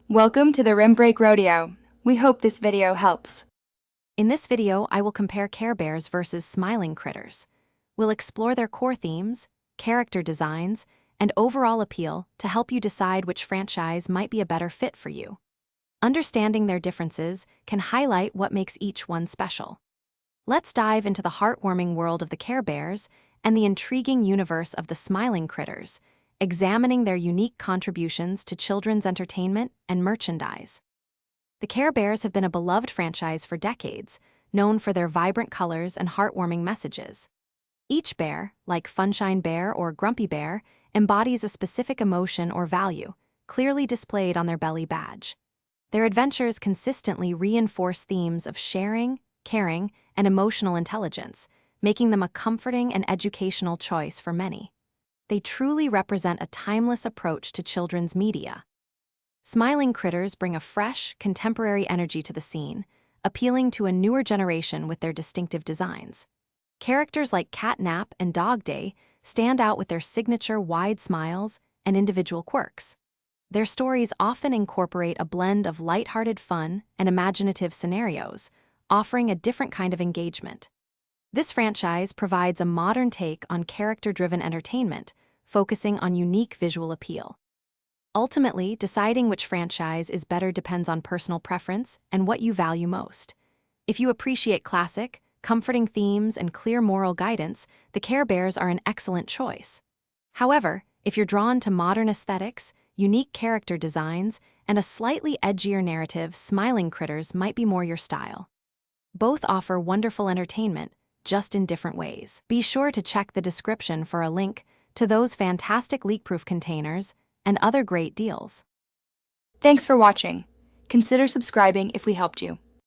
Welcome to the Rim Break Rodeo. We hope this video helps. In this video, I will compare Care Bears versus Smiling Critters. We'll explore their core themes, character designs, and overall appeal to help you decide which franchise might be a better fit for you. Understanding their differences can highlight what makes each one special. Let's dive into the heartwarming world of the Care Bears and the intriguing universe of the Smiling Critters, examining their unique contributions to children's entertainment and merchandise. The Care Bears have been a beloved franchise for decades, known for their vibrant colors and heartwarming messages. Each bear, like Funshine Bear or Grumpy Bear, embodies a specific emotion or value, clearly displayed on their belly badge. Their adventures consistently reinforce themes of sharing, caring, and emotional intelligence, making them a comforting and educational choice for many. They truly represent a timeless approach to children's media. Smiling Critters bring a fresh, contemporary energy to the scene, appealing to a newer generation with their distinctive designs. Characters like Catnap and Dog Day stand out with their signature wide smiles and individual quirks. Their stories often incorporate a blend of lighthearted fun and imaginative scenarios, offering a different kind of engagement. This franchise provides a modern take on character-driven entertainment, focusing on unique visual appeal. Ultimately, deciding which franchise is better depends on personal preference and what you value most. If you appreciate classic, comforting themes and clear moral guidance, the Care Bears are an excellent choice. However, if you're drawn to modern aesthetics, unique character designs, and a slightly edgier narrative, Smiling Critters might be more your style. Both offer wonderful entertainment, just in different ways. Be sure to check the description for a link to those fantastic leak-proof containers and other great deals. Thanks for watching. Consider subscribing if we helped you.